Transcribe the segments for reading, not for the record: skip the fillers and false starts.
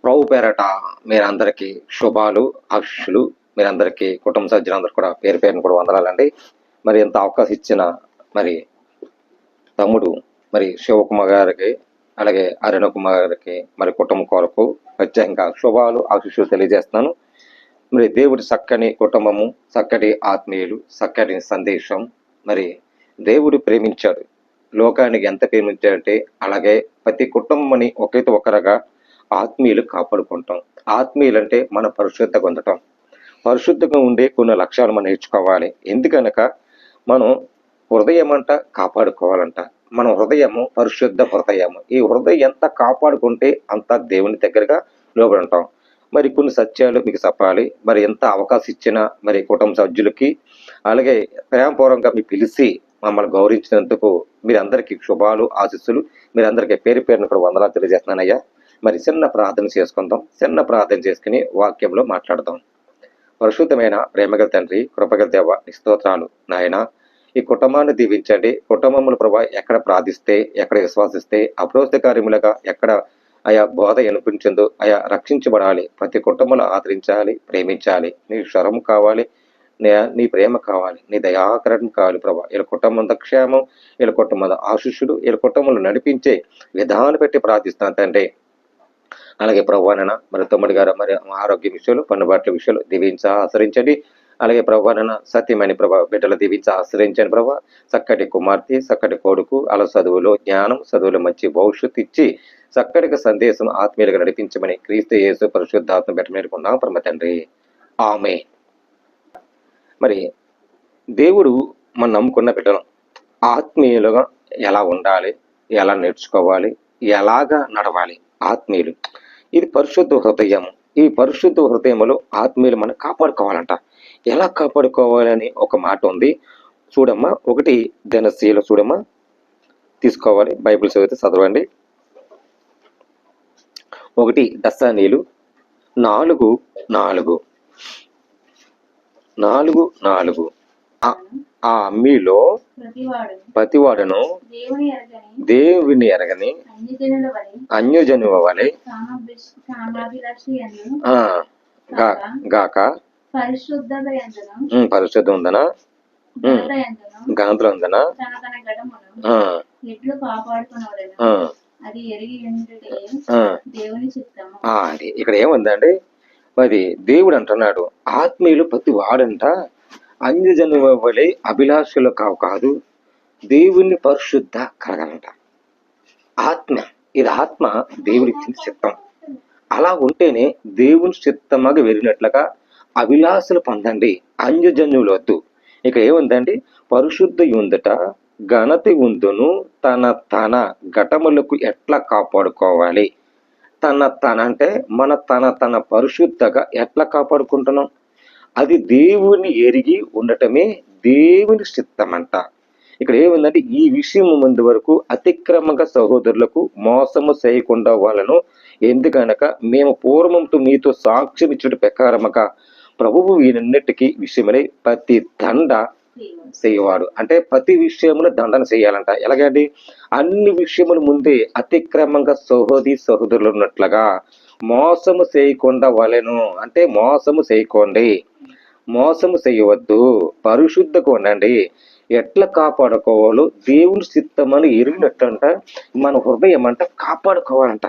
ప్రభు పేరట మీరందరికీ శుభాలు, ఆశీస్సులు. మీరందరికీ కుటుంబ సభ్యులందరూ కూడా పేరు పేరును కూడా వందనాలండి. మరి ఎంత అవకాశం ఇచ్చిన మరి తమ్ముడు మరి శివకుమార్ గారికి, అలాగే అరుణ కుమార్ గారికి, మరి కుటుంబం కొరకు ప్రత్యేకంగా శుభాలు, ఆశీస్సులు తెలియజేస్తున్నాను. మరి దేవుడి చక్కని కుటుంబము, చక్కటి ఆత్మీయులు, చక్కటి సందేశం. మరి దేవుడు ప్రేమించాడు, లోకానికి ఎంత ప్రేమించాడంటే అలాగే ప్రతి కుటుంబాన్ని ఒకరితో ఒకరగా ఆత్మీయులు కాపాడుకుంటాం. ఆత్మీయులు అంటే మన పరిశుద్ధంగా ఉండటం. పరిశుద్ధంగా ఉండే కొన్ని లక్ష్యాలు మనం నేర్చుకోవాలి. ఎందుకనక మనం హృదయం అంట కాపాడుకోవాలంట. మన హృదయము పరిశుద్ధ హృదయము. ఈ హృదయం ఎంత కాపాడుకుంటే అంత దేవుని దగ్గరగా లోబడి ఉంటాం. మరి కొన్ని సత్యాలు మీకు చెప్పాలి. మరి ఎంత అవకాశం ఇచ్చినా మరి కుటుంబ సభ్యులకి, అలాగే ప్రేమపూర్వకంగా మీ పిలిచి మమ్మల్ని గౌరవించినందుకు మీరందరికీ శుభాలు, ఆశీస్సులు. మీరందరికీ పేరు పేరును కూడా వందనాలు తెలియజేస్తున్నానయ్యా. మరి చిన్న ప్రార్థన చేసుకుందాం. చిన్న ప్రార్థన చేసుకుని వాక్యంలో మాట్లాడదాం. పరిశుద్ధమైన ప్రేమగల తండ్రి, కృపగల దేవ, స్తోత్రాలు నాయన. ఈ కుటుంబాన్ని దీవించండి. కుటుంబములు ప్రభా ఎక్కడ ప్రార్థిస్తే, ఎక్కడ విశ్వాసిస్తే, అప్రోక్త కార్యములుగా ఎక్కడ ఆయా బోధ అనిపించిందో ఆయా రక్షించబడాలి. ప్రతి కుటుంబంలో ఆదరించాలి, ప్రేమించాలి. నీ స్వరం కావాలి, నీ ప్రేమ కావాలి, నీ దయాకరణం కావాలి ప్రభా. వీళ్ళ కుటుంబం క్షేమం, వీళ్ళ కుటుంబం ఆశీస్సులు, వీళ్ళ కుటుంబంలో నడిపించే విధానం పెట్టి ప్రార్థిస్తాను తండ్రి. అలాగే ప్రభువానైనా మరి తమ్ముడి గారు మరి ఆరోగ్య విషయాలు, పన్నుబాట్ల విషయాలు దీవించి ఆశ్రయించండి. అలాగే ప్రభువానైనా సత్యమని ప్రభా బిడ్డలు దీవించి ఆశ్రయించండి ప్రభా. చక్కటి కుమార్తె, చక్కటి కొడుకు, అలా చదువులో జ్ఞానం, చదువులో మంచి భవిష్యత్తు ఇచ్చి చక్కటి సందేశం ఆత్మీయులుగా నడిపించమని క్రీస్తు యేసు పరిశుద్ధాత్మ పెట్టమేరుకున్నాం పరమ తండ్రి. ఆమె. మరి దేవుడు మనం నమ్ముకున్న బిడ్డలం ఆత్మీయులుగా ఎలా ఉండాలి, ఎలా నేర్చుకోవాలి, ఎలాగా నడవాలి ఆత్మీయులు. ఇది పరిశుద్ధ హృదయం. ఈ పరిశుద్ధ హృదయంలో ఆత్మీయులు మనం కాపాడుకోవాలంట. ఎలా కాపాడుకోవాలని ఒక మాట ఉంది చూడమ్మా. ఒకటి దినశీల చూడమ్మా తీసుకోవాలి. బైబిల్ చదవండి. ఒకటి దశానీయులు 4:4 ఆ మీలో ప్రతివాడును దేవుని ఎరగని అన్యజనుల వలె గాక పరిశుద్ధ ఉందనా, ఘనతలు ఉందనా, అది ఇక్కడ ఏముందండి. మరి దేవుడు అంటున్నాడు ఆత్మీయులు ప్రతి వాడంట అన్యజనుల వలె అభిలాషులు కాదు, దేవుని పరిశుద్ధ కలగాలంట. ఆత్మ, ఇది ఆత్మ దేవుడి చిత్తం. అలా ఉంటేనే దేవుని చిత్తమగా వెళ్ళినట్లుగా అభిలాషలు పొందండి. అన్యజనులు వద్దు. ఇక్కడ ఏముందండి, పరిశుద్ధ ఉందట, ఘనత ఉందును, తన ఘటములకు ఎట్లా కాపాడుకోవాలి. తన అంటే మన తన పరిశుద్ధగా ఎట్లా కాపాడుకుంటున్నాం. అది దేవుని ఎరిగి ఉండటమే దేవుని చిత్తం అంట. ఇక్కడ ఏముందంటే ఈ విషయం ముందు వరకు అతిక్రమంగా సహోదరులకు మోసము చేయకుండా వాళ్ళను, ఎందుకనక మేము పూర్వంతో మీతో సాక్ష్యం ఇచ్చిన ప్రకారముగా ప్రభువు వీనన్నిటికీ విషయమై ప్రతి దండ చేయవాడు. అంటే ప్రతి విషయంలో దండన చేయాలంట. ఎలాగండి, అన్ని విషయముల ముందే అతిక్రమంగా సహోదరులు ఉన్నట్లుగా మోసము చేయకుండా వాళ్ళను, అంటే మోసము చేయకోండి, మోసము చేయవద్దు, పరిశుద్ధంగా ఉండండి. ఎట్లా కాపాడుకోవాలో దేవుని చిత్తమని ఎరిగినట్టంట మన హృదయం అంట కాపాడుకోవాలంట.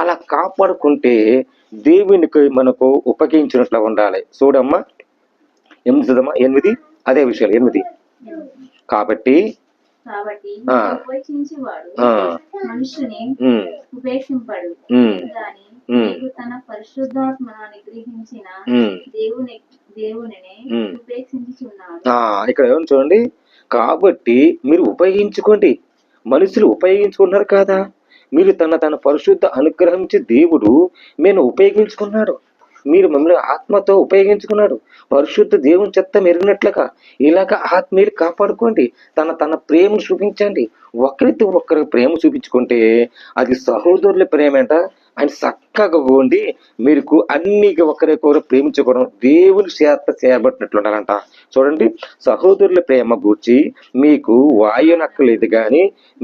అలా కాపాడుకుంటే దేవునికి మనకు ఉపయోగించినట్లు ఉండాలి. చూడమ్మా 8 అదే విషయాలు 8. కాబట్టి మనుషుని ఉపేక్షింపడు, తన పరిశుద్ధాత్మను అనుగ్రహించిన దేవునిని ఉపేక్షించుచున్నాడు. ఇక్కడ ఏమని చూడండి, కాబట్టి మీరు ఉపయోగించుకోండి. మనుషులు ఉపయోగించుకున్నారు కదా, మీరు తన పరిశుద్ధ అనుగ్రహించి దేవుడు మేము ఉపయోగించుకున్నాడు. మీరు మమ్మల్ని ఆత్మతో ఉపయోగించుకున్నాడు. పరిశుద్ధ దేవుని చిత్తం ఎరిగినట్లుగా ఇలాగ ఆత్మీయులు కాపాడుకోండి. తన ప్రేమను చూపించండి. ఒకరితో ఒకరి ప్రేమ చూపించుకుంటే అది సహోదరుల ప్రేమ అంట, ఆయన చక్కగా ఉండి మీకు అన్ని ఒకరికొకరు ప్రేమించుకోవడం దేవుని చేత చేయబట్టినట్లు ఉండాలంట. చూడండి, సహోదరుల ప్రేమ గూర్చి మీకు వాయునక్కలేదు కానీ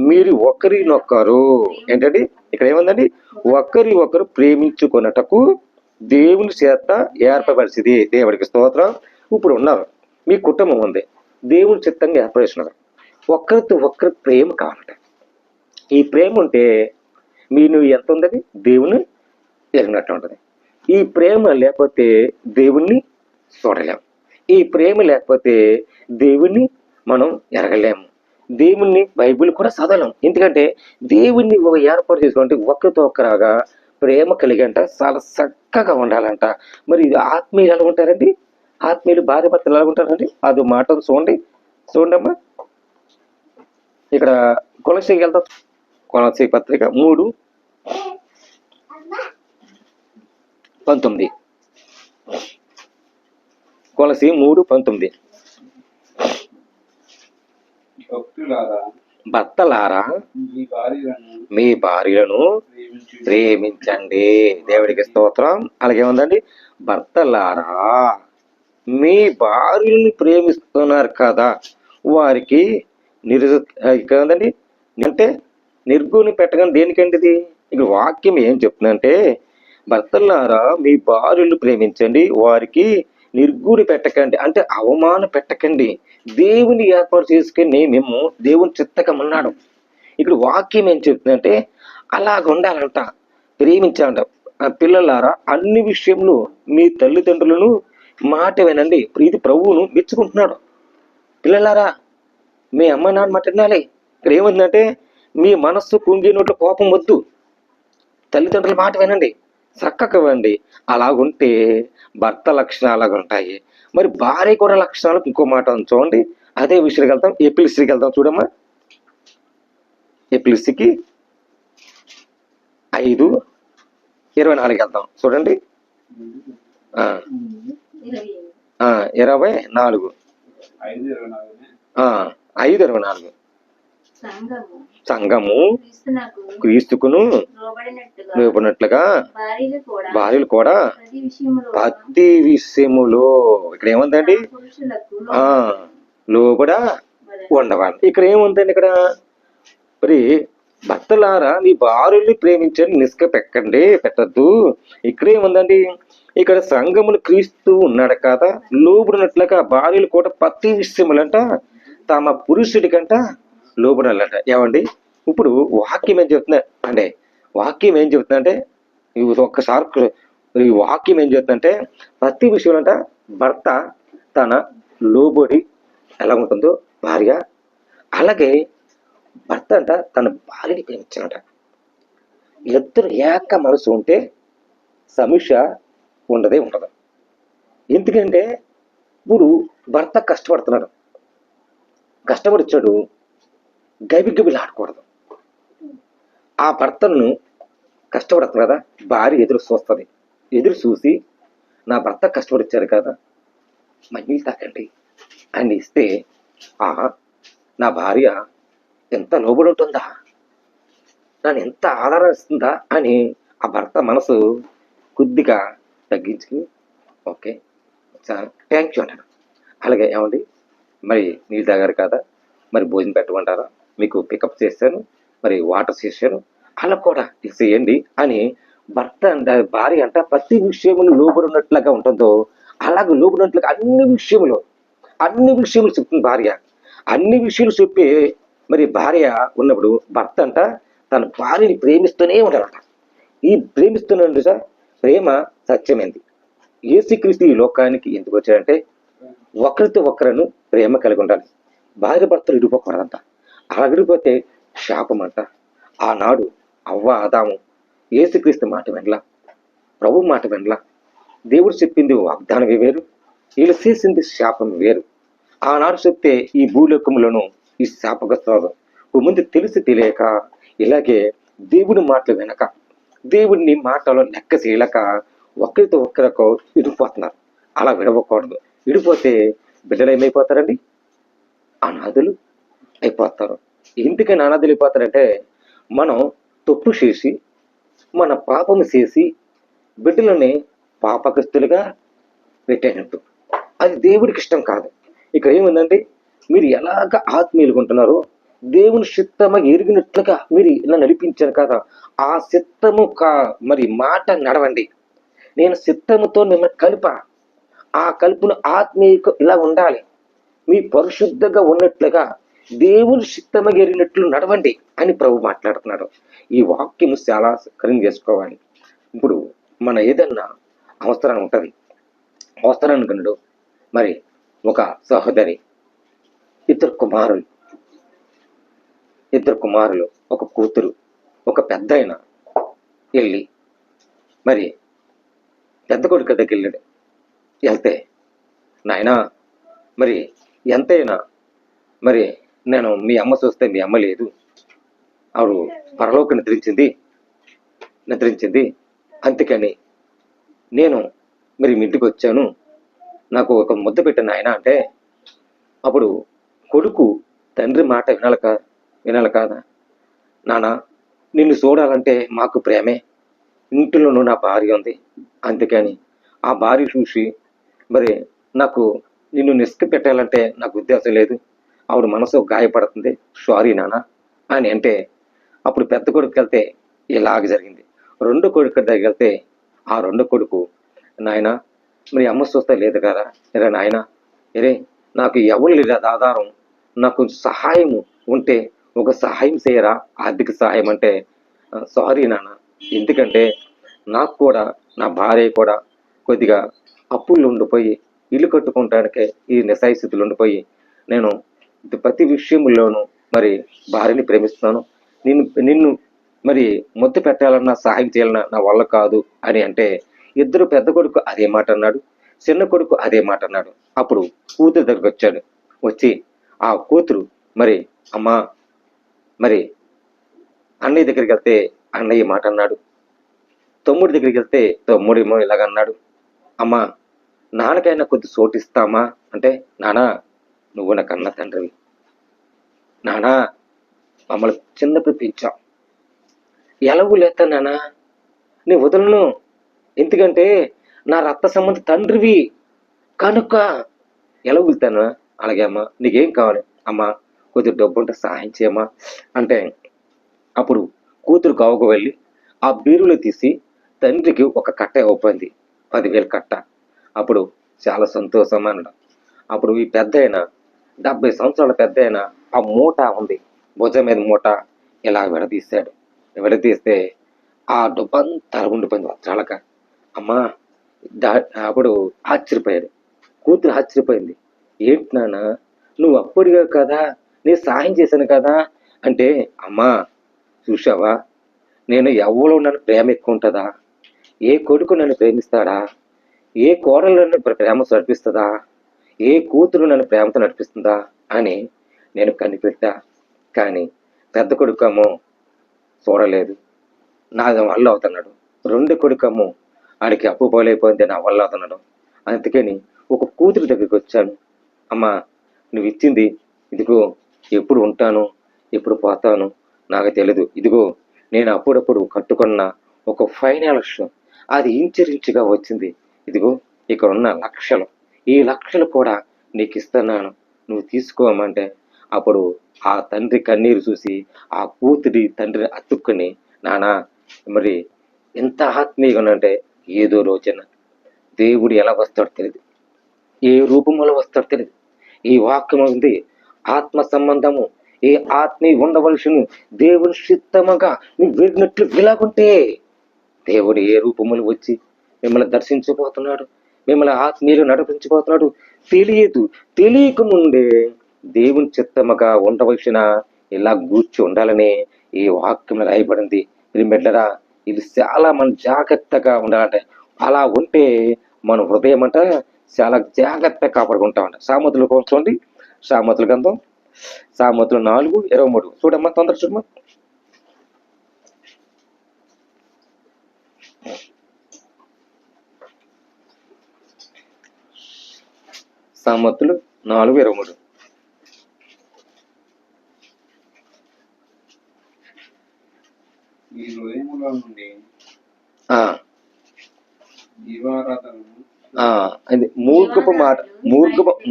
మీరు ఒకరినొకరు ఏంటండి ఇక్కడ ఏముందండి, ఒకరి ఒకరు ప్రేమించుకున్నటకు దేవుని చేత ఏర్పరిచింది. దేవుడికి స్తోత్రం. ఇప్పుడు ఉన్నారు, మీ కుటుంబం ఉంది, దేవుని చిత్తంగా ఏర్పరిస్తున్నారు. ఒకరితో ఒకరి ప్రేమ కావాలంట. ఈ ప్రేమ ఉంటే నువ్వు ఎంత ఉందని దేవుని ఎరిగినట్టు ఉంటుంది. ఈ ప్రేమ లేకపోతే దేవుణ్ణి చూడలేము. ఈ ప్రేమ లేకపోతే దేవుణ్ణి మనం ఎరగలేము. దేవుణ్ణి బైబిల్ కూడా చదవలేము. ఎందుకంటే దేవుణ్ణి ఏర్పాటు చేసుకుంటే ఒకరితో ఒకరాగా ప్రేమ కలిగంట చాలా చక్కగా ఉండాలంట. మరి ఆత్మీయులు ఎలా ఉంటారండి? ఆత్మీయులు భార్య భర్తలు ఎలా ఉంటారండి? అది మాట చూడమ్మా. ఇక్కడ కొలసీకి వెళ్తాం. కొలసీ పత్రిక 3:19. కొలసీ 3:19. భర్తలారా మీ భార్యలను ప్రేమించండి. దేవుడికి స్తోత్రం. అలాగే ఉందండి, భర్తలారా మీ భార్యలను ప్రేమిస్తున్నారు కదా, వారికి ఉందండి అంటే నిర్గుణి పెట్టగానే దేనికండి ఇది? ఇక వాక్యం ఏం చెప్తుందంటే, భర్తలారా మీ భార్యలు ప్రేమించండి, వారికి నిర్గుణి పెట్టకండి, అంటే అవమాన పెట్టకండి. దేవుని ఏర్పాటు చేసుకుని మేము దేవుని చిత్తకం ఉన్నాడు. ఇక్కడ వాక్యం ఏం చెప్తుందంటే అలాగ ఉండాలంట, ప్రేమించాలంట. పిల్లలారా అన్ని విషయంలో మీ తల్లిదండ్రులను మాట వినండి. ఇది ప్రభువును మెచ్చుకుంటున్నాడు. పిల్లలారా మీ అమ్మ నాన్న మాట వినాలి. ఇక్కడ ఏముందంటే మీ మనస్సు కుంగినట్లు కోపం వద్దు, తల్లిదండ్రుల మాట వినండి, చక్కగా వినండి. అలాగుంటే భర్త లక్షణాలు అలాగ ఉంటాయి. మరి భార్య కూడా లక్షణాలు ఇంకో మాట చూడండి. అదే విషయానికి వెళ్తాం. ఎపిలిస్ట్రీకి వెళ్తాం. చూడమ్మా, ఎపిలిస్ట్రీకి 5:24 వెళ్తాం. చూడండి, 24, 5:24. సంఘము క్రీస్తుకును లోబడినట్లుగా భార్యలు కూడా ప్రతి విషయములో ఇక్కడ ఏముందండి, లోబడ ఉండవాలి. ఇక్కడ ఏముందండి, ఇక్కడ మరి భర్తలారా మీ భార్యని ప్రేమించండి, నిష్క పెట్టద్దు. ఇక్కడ ఏముందండి, ఇక్కడ సంఘములు క్రీస్తు ఉన్నాడు కదా, లోబడినట్లుగా భార్యలు కూడా ప్రతి విషయములంట తమ పురుషుడికంట లోబడాలంట. ఏమండి, ఇప్పుడు వాక్యం ఏం చెప్తున్నా అంటే, వాక్యం ఏం చెప్తుందంటే ఒక్కసారి ఈ వాక్యం ఏం చెప్తుందంటే ప్రతి విషయంలో భర్త తన లోబడి ఎలా ఉంటుందో భార్య అలాగే భర్త అంట తన భార్యని ప్రేమించాలంట. ఇద్దరు ఏక మనసు ఉంటే సమస్య ఉండదు. ఎందుకంటే ఇప్పుడు భర్త కష్టపడుతున్నాడు, కష్టపడిచ్చాడు, గబిగబిలు ఆడకూడదు. ఆ భర్తను కష్టపడుతుంది కదా, భార్య ఎదురు చూస్తుంది. ఎదురు చూసి నా భర్త కష్టపడిచ్చారు కదా, మంచినీళ్ళు తాకండి అని ఇస్తే నా భార్య ఎంత లోబడి ఉంటుందా, నన్ను ఎంత ఆదరిస్తుందా అని ఆ భర్త మనసు కొద్దిగా తగ్గించుకుని ఓకే సార్ థ్యాంక్ యూ అంటాడు. అలాగే ఏమండి మరి నీళ్ళు తాగారు కదా, మరి భోజనం పెట్టమంటారా, మీకు పికప్ చేశాను, మరి వాటర్ చేశాను, అలా కూడా చేయండి అని భర్త అంట భార్య అంట ప్రతి విషయములు లోబడి ఉన్నట్లుగా ఉంటుందో అలాగే లోబడినట్లుగా అన్ని విషయములు చెప్తుంది భార్య. అన్ని విషయాలు చెప్పి మరి భార్య ఉన్నప్పుడు భర్త అంట తన భార్యని ప్రేమిస్తూనే ఉంటాడంట. ఈ ప్రేమిస్తున్న సార్ ప్రేమ సత్యమైంది. యేసుక్రీస్తు ఈ లోకానికి ఎందుకు వచ్చాడంటే ఒకరితో ఒకరిను ప్రేమ కలిగి ఉండాలి. భార్య భర్తలు విడిపోకూడదంట. అలా విడిపోతే శాపం అంట. ఆనాడు అవ్వ ఆదాము యేసుక్రీస్తు మాట వెనలా, ప్రభు మాట వెనలా. దేవుడు చెప్పింది వాగ్దానం వేరు, వీళ్ళు చేసింది శాపం వేరు. ఆనాడు చెప్తే ఈ భూలోకంలోనూ ఈ శాపగ్రస్తం ముందు తెలియక ఇలాగే దేవుడి మాటలు వెనక దేవుడిని మాటలో లెక్క చేయలేక ఒకరితో ఒకరికో విడిపోతున్నారు. అలా విడవకూడదు. విడిపోతే బిడ్డలు ఏమైపోతారండి, అనాథులు అయిపోతారు. ఎందుకని అనాథులు అయిపోతారంటే మనం తప్పు చేసి మన పాపము చేసి బిడ్డలని పాపకస్తులుగా పెట్టేటట్టు. అది దేవుడికి ఇష్టం కాదు. ఇక్కడ ఏముందండి, మీరు ఎలాగ ఆత్మీయులుగా ఉంటున్నారో దేవుని చిత్తము ఎరిగినట్లుగా మీరు ఇలా నడిపించారు కదా, ఆ చిత్తము మరి మాట నడవండి. నేను చిత్తముతో మిమ్మల్ని కలిపా, ఆ కలుపును ఆత్మీయకు ఇలా ఉండాలి, మీ పరిశుద్ధంగా ఉన్నట్లుగా దేవుని చిత్తము ఎరిగినట్లు నడవండి అని ప్రభు మాట్లాడుతున్నాడు. ఈ వాక్యము చాలా సక్రియం చేసుకోవాలి. ఇప్పుడు మన ఏదన్నా అవసరం ఉంటుంది, అవసరానికి మరి ఒక సహోదరి, ఇద్దరు కుమారులు, ఒక కూతురు, ఒక పెద్ద ఆయన వెళ్ళి మరి పెద్ద కొడుకు దగ్గరికి వెళ్ళాడు. వెళ్తే, నాయనా మరి ఎంతైనా మరి నేను మీ అమ్మ చూస్తే మీ అమ్మ లేదు, ఆవిడ పరలోక నిద్రించింది, అందుకని నేను మరి మీ ఇంటికి వచ్చాను, నాకు ఒక ముద్ద పెట్టిన ఆయన అంటే, అప్పుడు కొడుకు తండ్రి మాట వినాలి కాదా? నానా, నిన్ను చూడాలంటే మాకు ప్రేమే, ఇంటిలోనూ నా భార్య ఉంది, అందుకని ఆ భార్య చూసి మరి నాకు నిన్ను నిస్క పెట్టాలంటే నాకు ఉద్దేశం లేదు, ఆవిడ మనసు గాయపడుతుంది, సారీ నానా అని అంటే, అప్పుడు పెద్ద కొడుకు వెళ్తే ఇలాగ జరిగింది. రెండో కొడుకు దగ్గరికి వెళ్తే ఆ రెండో కొడుకు, నాయన మరి అమ్మ చూస్తే లేదు కదా, ఎరే నాయన, నాకు ఎవరు లేదు ఆధారం, నాకు సహాయం ఉంటే ఒక సహాయం చేయరా, ఆర్థిక సహాయం అంటే, సారీ నాన్న, ఎందుకంటే నాకు కూడా నా భార్య కూడా కొద్దిగా అప్పులు ఉండిపోయి ఇల్లు కట్టుకోవటానికే ఈ నిస్సాయిస్థితులు ఉండిపోయి నేను ప్రతి విషయంలోనూ మరి భార్యని ప్రేమిస్తున్నాను, నిన్ను మరి ముద్దు పెట్టాలన్నా సహాయం చేయాలన్నా నా వల్ల కాదు అని అంటే, ఇద్దరు పెద్ద కొడుకు అదే మాట అన్నాడు, చిన్న కొడుకు అదే మాట అన్నాడు. అప్పుడు కూతురు దగ్గరికి వచ్చాడు. వచ్చి ఆ కూతురు మరి అమ్మా మరి అన్నయ్య దగ్గరికి వెళ్తే అన్నయ్య మాట అన్నాడు, తమ్ముడి దగ్గరికి వెళ్తే తమ్ముడేమో ఇలాగన్నాడు, అమ్మా నాన్నకైనా కొద్ది చోటు ఇస్తామా అంటే, నానా నువ్వు నా కన్న తండ్రివి, నానా మమ్మల్ని చిన్నప్పుడు పెంచావు, ఎలాగూ లేతా నానా నీ వదలను, ఎందుకంటే నా రక్త సంబంధ తండ్రివి కనుక ఎలా వెళ్తాను. అలాగే అమ్మా, నీకేం కావాలి అమ్మా, కొద్దిగా డబ్బు ఉంటే సహాయం చేయమ్మా అంటే, అప్పుడు కూతురు కావుకు వెళ్ళి ఆ బీరులో తీసి తండ్రికి ఒక కట్ట ఇవ్వబోయింది, 10,000 కట్ట. అప్పుడు చాలా సంతోషం అన్నాడు. అప్పుడు ఈ పెద్ద అయిన 70 సంవత్సరాల పెద్ద అయిన ఆ మూట ఉంది, భుజం మీద మూట ఇలా విడదీస్తే ఆ డబ్బంతా ఉండిపోయింది వస్త్రాలక. అమ్మా అప్పుడు ఆశ్చర్యపోయాడు, కూతురు ఆశ్చర్యపోయింది, ఏంటి నాన్న నువ్వు అప్పుడుగా కదా, నేను సహాయం చేశాను కదా అంటే, అమ్మా చూసావా, నేను ఎవరో నన్ను ప్రేమ ఎక్కువ ఉంటుందా, ఏ కొడుకు నన్ను ప్రేమిస్తాడా, ఏ కోడలు నన్ను ప్రేమతో నడిపిస్తుందా, ఏ కూతురు నన్ను ప్రేమతో నడిపిస్తుందా అని నేను కనిపెట్టా. కానీ పెద్ద కొడుకమ్మో చూడలేదు, నా వల్ల అవుతున్నాడు, రెండో కొడుకమ్మో ఆడికి అప్పు పోలేకపోయింది, నా వల్ల అవుతున్నాడు. అందుకని ఒక కూతురు దగ్గరికి వచ్చాను, అమ్మా నువ్వు ఇచ్చింది ఇదిగో, ఎప్పుడు ఉంటాను ఎప్పుడు పోతాను నాకు తెలీదు, ఇదిగో నేను అప్పుడప్పుడు కట్టుకున్న ఒక ఫైనాన్స్ అది ఇంచుమించుగా వచ్చింది, ఇదిగో ఇక్కడ ఉన్న లక్షలు, ఈ లక్షలు కూడా నీకు ఇస్తున్నాను, నువ్వు తీసుకోమంటే, అప్పుడు ఆ తండ్రి కన్నీరు చూసి ఆ కూతురి తండ్రిని అతుక్కుని, నానా మరి ఎంత ఆత్మీయంగా అంటే, ఏదో రోజున దేవుడు ఎలా వస్తాడో తెలియదు, ఏ రూపంలో వస్తాడో తెలియదు, ఈ వాక్యం ఉంది ఆత్మ సంబంధము, ఏ ఆత్మీయ ఉండవలసిన దేవుని చిత్తముగా నువ్వు విరిగినట్లు ఇలాగుంటే దేవుడు ఏ రూపములు వచ్చి మిమ్మల్ని దర్శించబోతున్నాడు, మిమ్మల్ని ఆత్మీయులు నడిపించబోతున్నాడు తెలియక ముందే దేవుని చిత్తముగా ఉండవలసిన ఇలా గూర్చి ఉండాలని ఈ వాక్యం రాయబడింది. బిడ్డలారా, ఇది చాలా మన జాగ్రత్తగా ఉండాలంటే, అలా ఉంటే మన హృదయం అంట చాలా జాగ్రత్తగా కాపాడుకుంటామంట. సామెతల చూడండి, సామెతల గ్రంథం సామెతలు 4:23 చూడమ్మా, తొందర చూడమ్మా. సామెతలు 4:23. ఈ హృదయములో నుండి ఆ అది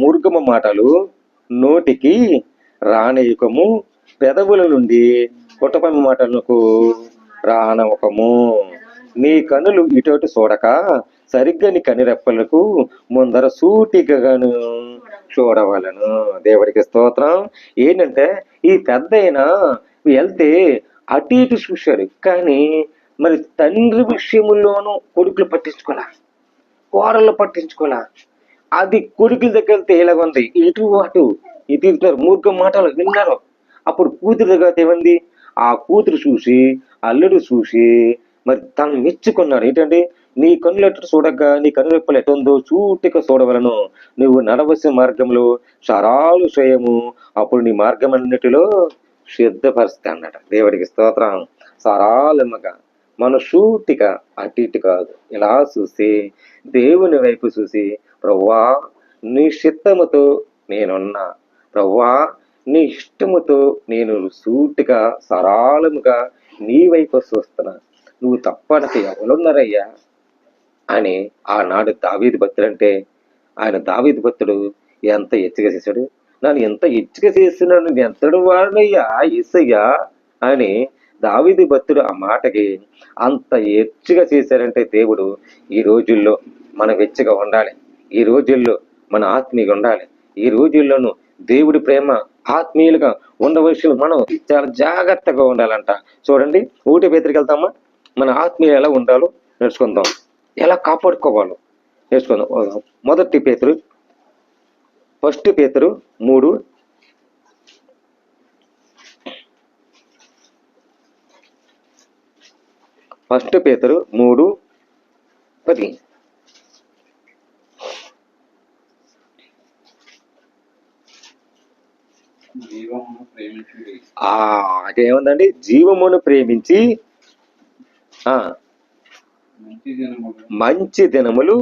మూర్ఖపు మాటలు నోటికి రానియుకము, పెదవుల నుండి కుటపమి మాటలకు రానవకము. నీ కనులు ఇటు చూడక సరిగ్గా నీ కనిరెప్పలకు ముందర సూటిగాను చూడవలను. దేవుడికి స్తోత్రం. ఏంటంటే ఈ పెద్ద వెళ్తే అటు ఇటు చూశాడు, కానీ మరి తండ్రి విషయముల్లోనూ కొడుకులు పట్టించుకోలే, కోడళ్ళు పట్టించుకోలే. అది కొడుకుల దగ్గర వెళ్తే ఎలాగుంది, ఇటు అటు ఇటు మూర్ఖ మాటలు విన్నారు. అప్పుడు కూతురు దగ్గర ఏమంది, ఆ కూతురు చూసి అల్లుడు చూసి మరి తను మెచ్చుకున్నాడు. ఏంటంటే నీ కన్నులు ఎటు చూడగా నీ కనురెప్పలు ఎటుందో చూటిగా చూడవలను, నువ్వు నడవలసిన మార్గంలో సరాలు చేయము, అప్పుడు నీ మార్గం అన్నిటిలో సిద్ధపరుస్తా అన్నట. దేవుడికి స్తోత్రం. సరాలముగా మన సూటిగా అటు ఇటు కాదు, ఇలా చూసి దేవుని వైపు చూసి, ప్రభువా నీ చిత్తముతో నేనున్నా, ప్రభువా నీ ఇష్టముతో నేను సూటిగా సరాలముగా నీ వైపు చూస్తున్నా, నువ్వు తప్పనక ఎవరున్నారయ్యా అని ఆనాడు దావీదు భక్తుడు అంటే ఆయన దావీదు భక్తుడు ఎంత హెచ్చరిక చేశాడు. నన్ను ఎంత హెచ్చరిక చేస్తున్నాడు, నేను ఎంతడు వాడినయ్యా యేసయ్యా అని దావీదు భక్తుడు ఆ మాటకి అంత హెచ్చరిక చేశారంటే దేవుడు ఈ రోజుల్లో మనం వెచ్చగా ఉండాలి, ఈ రోజుల్లో మన ఆత్మీయంగా ఉండాలి, ఈ రోజుల్లోనూ దేవుడి ప్రేమ ఆత్మీయులుగా ఉండవలసిన మనం చాలా జాగ్రత్తగా ఉండాలంట. చూడండి 1 పేతురుకి వెళ్తామా, మన ఆత్మీయులు ఎలా ఉండాలో నేర్చుకుందాం, ఎలా కాపాడుకోవాలో నేర్చుకుందాం. 1 పేతురు 1 పేతురు 3 1 పేతురు 3:10. అదేముందండి, జీవమును ప్రేమించి మంచి దినములు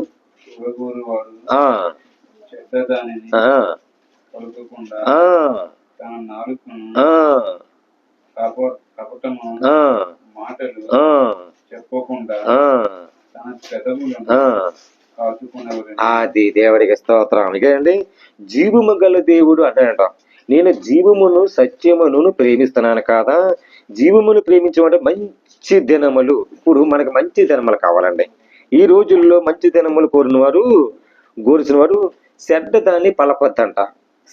అది దేవుడికి స్తోత్రం. ఇకండి జీవము గల దేవుడు అంటాడంట, నేను జీవమును సత్యమును ప్రేమిస్తున్నాను కాదా. జీవమును ప్రేమించమంటే మంచి దినములు. ఇప్పుడు మనకు మంచి దినములు కావాలండి. ఈ రోజుల్లో మంచి దినములు కోరిసిన వారు చెడ్డ దాన్ని పలకొద్దంట.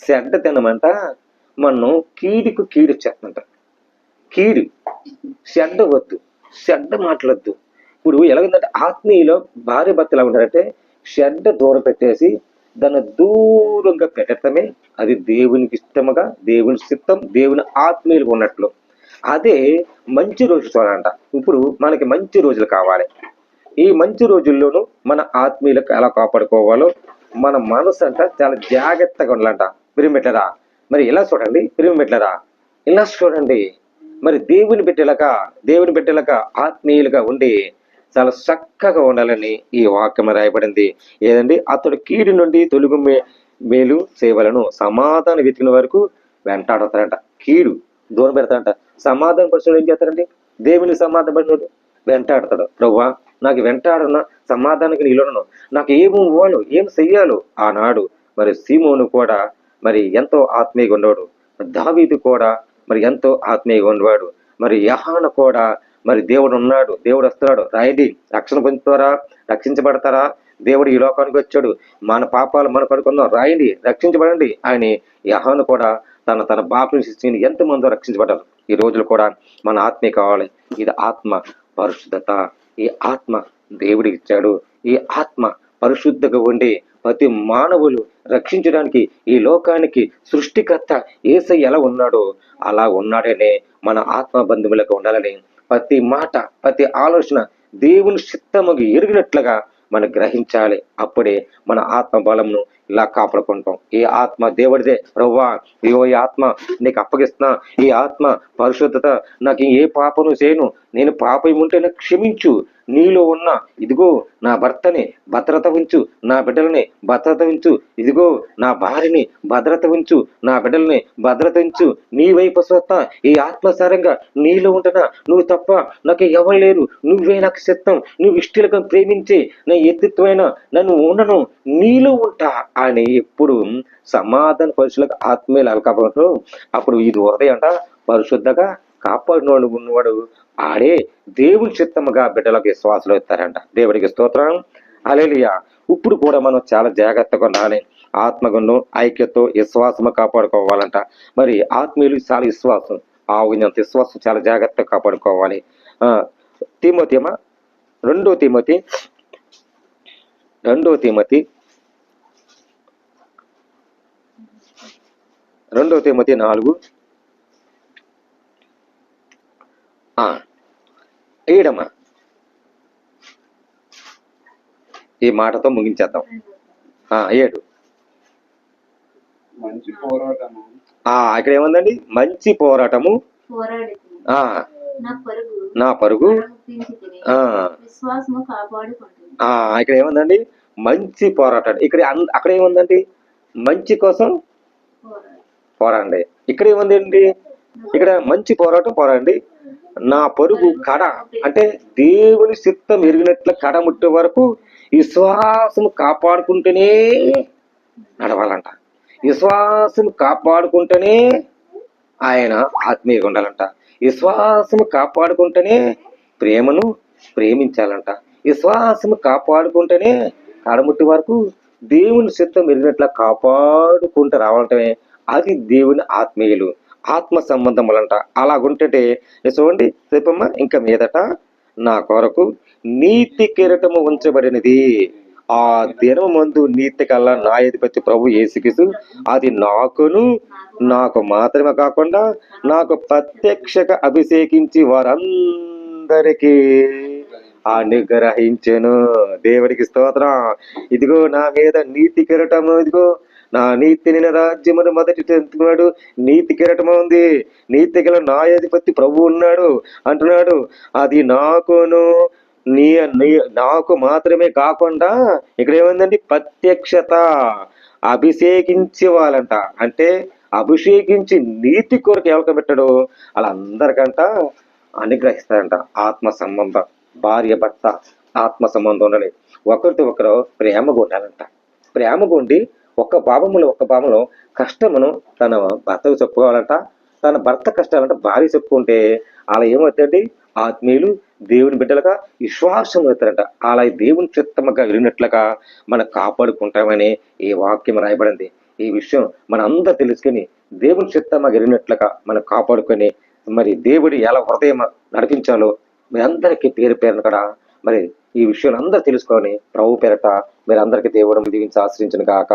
చెడ్డ దినమంట మనం కీడుకు కీడు చేస్తుంట, కీడు చెడ్డ వద్దు, చెడ్డ మాట్లాడద్దు. ఇప్పుడు ఎలాగంటే ఆత్మీయులో భార్య భర్తలు ఎలా ఉంటారంటే చెడ్డ దూరం పెట్టేసి దాన్ని దూరంగా పెట్టడమే అది దేవునికి ఇష్టముగా, దేవుని చిత్తం, దేవుని ఆత్మీయులు ఉన్నట్లు. అదే మంచి రోజు చూడాలంట. ఇప్పుడు మనకి మంచి రోజులు కావాలి. ఈ మంచి రోజుల్లోనూ మన ఆత్మీయులకు ఎలా కాపాడుకోవాలో మన మనసు అంట చాలా జాగ్రత్తగా ఉండాలంట. పిరిమిట్లరా మరి ఇలా చూడండి, పిరిమిట్లరా ఇలా చూడండి, మరి దేవుని బిడ్డలుగా ఆత్మీయులుగా ఉండి చాలా చక్కగా ఉండాలని ఈ వాక్యం రాయబడింది. ఏదండి, అతడు కీడు నుండి తొలుగు మేలు చేయవలను, సమాధానం వెతికిన వరకు వెంటాడతారంట. కీడు దూరం పెడతాడంట. సమాధాన పరుషుడు ఏం చేస్తారండి, దేవునికి సమాధాన పరుషుడు వెంటాడతాడు. ప్రభువా నాకు వెంటాడున్న సమాధానానికి నీలోను, నాకు ఏమి ఇవ్వాలో ఏం చెయ్యాలో. ఆనాడు మరి సీమోను కూడా మరి ఎంతో ఆత్మీయంగా ఉండేవాడు, దావీదు కూడా మరి ఎంతో ఆత్మీయంగా ఉండేవాడు, మరి యెహోషువ కూడా మరి దేవుడు ఉన్నాడు, దేవుడు వస్తున్నాడు, రాయండి, రక్షణ పొందుతారా, రక్షించబడతారా, దేవుడు ఈ లోకానికి వచ్చాడు, మన పాపాలు మన కడుకుందాం, రాయండి, రక్షించబడండి అని యెహోషువ కూడా తన బాపుని శిష్యుని ఎంతమందో రక్షించబడ్డారు. ఈ రోజులు కూడా మన ఆత్మీయ కావాలి. ఇది ఆత్మ పరిశుద్ధత. ఈ ఆత్మ దేవుడికి ఇచ్చాడు. ఈ ఆత్మ పరిశుద్ధంగా ఉండి ప్రతి మానవులు రక్షించడానికి ఈ లోకానికి సృష్టికర్త యేసయ్య ఎలా ఉన్నాడో అలా ఉన్నాడనే మన ఆత్మ బంధువులకు ఉండాలని ప్రతి మాట ప్రతి ఆలోచన దేవుని చిత్తముగా ఎరిగినట్లుగా మనం గ్రహించాలి. అప్పుడే మన ఆత్మ బలమును ఇలా కాపాడుకుంటాం. ఈ ఆత్మ దేవుడిదే. ప్రభువా ఇగో ఈ ఆత్మ నీకు అప్పగిస్తున్నా, ఈ ఆత్మ పరిశుద్ధత, నాకు ఏ పాపను చేయను, నేను పాపం ఉంటే నాకు క్షమించు, నీలో ఉన్న ఇదిగో నా భర్తని భద్రత ఉంచు, నా బిడ్డలని భద్రత ఉంచు, ఇదిగో నా భార్యని భద్రత ఉంచు, నా బిడ్డల్ని భద్రత ఉంచు, నీ వైపు స్వత్త ఈ ఆత్మసారంగా నీలో ఉంటున్నా, నువ్వు తప్ప నాకు ఎవరు లేరు, నువ్వే నాకు సిద్ధం, నువ్వు ఇష్టలకు ప్రేమించే నా ఎత్తిత్వమైన నన్ను ఉండను, నీలో ఉంటా అని ఎప్పుడు సమాధాన పరుషులకు ఆత్మీయులు అలకాపడు. అప్పుడు ఇది హృదయం అంట పరిశుద్ధంగా కాపాడినోడు ఉన్నవాడు ఆడే దేవుని చిత్తముగా బిడ్డలకు విశ్వాసాలు ఇస్తారంట. దేవుడికి స్తోత్రం. హల్లెలూయా. ఇప్పుడు కూడా మనం చాలా జాగ్రత్తగా ఉండాలి. ఆత్మగుణం ఐక్యతో విశ్వాసము కాపాడుకోవాలంట. మరి ఆత్మీయులు చాలా విశ్వాసం, ఆవునంత విశ్వాసం చాలా జాగ్రత్తగా కాపాడుకోవాలి. తిమోతి అమ్మా, రెండో తిమోతి 4 ఏడమ్మా. ఈ మాటతో ముగించేద్దాం. 7 మంచి పోరాటము. ఇక్కడ ఏముందండి? మంచి పోరాటము పోరాడితిని, నా పరుగు విశ్వాసము కాపాడుకుంటుంది. ఇక్కడ ఏముందండి? మంచి పోరాటం. అక్కడ ఏముందండి? మంచి కోసం పోరాడండి. ఇక్కడ ఏముందండి? ఇక్కడ మంచి పోరాటం పోరాడండి. నా పరుగు కడ అంటే దేవుని చిత్తం ఎరిగినట్ల కడ ముట్టే వరకు విశ్వాసం కాపాడుకుంటూనే నడవాలంట. విశ్వాసం కాపాడుకుంటూనే ఆయన ఆత్మీయంగా ఉండాలంట. విశ్వాసం కాపాడుకుంటూనే ప్రేమను ప్రేమించాలంట. విశ్వాసం కాపాడుకుంటూనే కడముట్టి వరకు దేవుని చిత్తం ఎరిగినట్ల కాపాడుకుంటూ రావాలంటే అది దేవుని ఆత్మీయులు, ఆత్మ సంబంధములంట. అలాగుంటే చూడండి చెప్పమ్మా, ఇంకా మీదట నా కొరకు నీతి కిరీటము ఉంచబడినది, ఆ దినము మందు నీతి కల్లా న్యాయాధిపతి ప్రభు యేసుక్రీస్తు అది నాకు మాత్రమే కాకుండా నాకు ప్రత్యక్షగా అభిషేకించి వారందరికీ అనుగ్రహించెను. దేవుడికి స్తోత్రం. ఇదిగో నా మీద నీతి కిరీటము, ఇదిగో నా నీతిని రాజ్యమును మొదటి తెంచుకున్నాడు, నీతి కిరీటము ఉంది, నీతి గల న్యాయాధిపతి ప్రభు ఉన్నాడు అంటున్నాడు. అది నాకు మాత్రమే కాకుండా ఇక్కడ ఏమైందండి? ప్రత్యక్షత, అభిషేకించే వాళ్ళంట. అంటే అభిషేకించి నీతి కొరకు ఎవరికి పెట్టాడు వాళ్ళందరికంట అనుగ్రహిస్తారంట. ఆత్మ సంబంధం, భార్య భర్త ఆత్మ సంబంధం ఉండాలి. ఒకరితో ఒకరు ప్రేమగా ఉండాలంట. ప్రేమగా ఉండి ఒక్క భావంలో కష్టమును తన భర్తకు చెప్పుకోవాలంట, తన భర్త కష్టాలంట భార్య చెప్పుకుంటే అలా ఏమవుతాయండి? ఆత్మీయులు దేవుని బిడ్డలుగా విశ్వాసం అవుతారంట. అలా దేవుని చిత్తముగా వెళ్ళినట్లుగా మనం కాపాడుకుంటామని ఈ వాక్యం రాయబడింది. ఈ విషయం మన అందరూ తెలుసుకుని దేవుని చిత్తముగా వెళ్ళినట్లుగా మనం కాపాడుకొని మరి దేవుడి ఎలా హృదయం నడిపించాలో మీ అందరికీ పేరు పేరును కూడా మరి ఈ విషయాలు అందరూ తెలుసుకొని ప్రభు పేరట మీరు అందరికీ దేవుడు దీవించి ఆశ్రయించను గాక.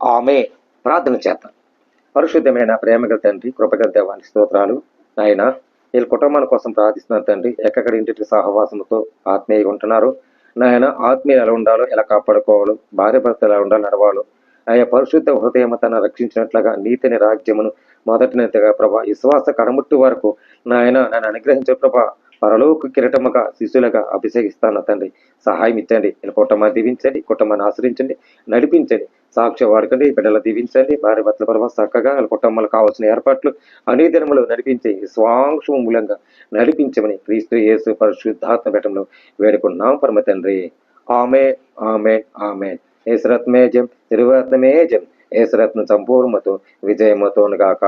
ఆమె. ప్రార్థన చేద్దాం. పరిశుద్ధమైన ప్రేమగల తండ్రి, కృపగల దేవానికి స్తోత్రాలు. ఆయన వీళ్ళ కుటుంబాల కోసం ప్రార్థిస్తున్నారు తండ్రి. ఎక్కడి ఇంటికి సహవాసంతో ఆత్మీయంగా ఉంటున్నారు నాయన. ఆత్మీయ ఎలా ఉండాలో, ఎలా కాపాడుకోవాలో, భార్య భర్త ఎలా ఉండాలో నడవాలో, ఆయా పరిశుద్ధ హృదయం తన రక్షించినట్లుగా నీతిని రాజ్యమును మొదటినట్టుగా ప్రభా విశ్వాస కడముట్టు వరకు నాయన నన్ను అనుగ్రహించే ప్రభా పరలోక కిరీటముగా శిష్యులుగా అభిషేకిస్తాను తండ్రి. సహాయం ఇచ్చండి. వీళ్ళ కుటుంబాన్ని దీవించండి, కుటుంబాన్ని ఆశ్రయించండి, నడిపించండి, సాక్ష్యం వాడుకండి, బిడ్డలు దీవించండి. భార్య భర్తల ప్రభావ చక్కగా వాళ్ళ కుటుంబాలకు కావాల్సిన ఏర్పాట్లు అన్ని దినములు నడిపించి విశ్వాంశం మూలంగా నడిపించమని క్రీస్తు యేసు పరిశుద్ధాత్మ బెటంలో వేడుకున్నాం పరమ తండ్రి. ఆమె ఆమె ఆమె. ఏసురత్మేజం తిరువరత్నమేజం. ఏసురత్న సంపూర్ణతో విజయమతోను గాక,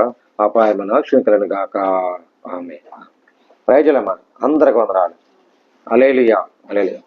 అపాయమైన శృంఖలను గాక. ఆమె. ప్రయోజనమా అందరికి వందనాలు. హల్లెలూయా, హల్లెలూయా.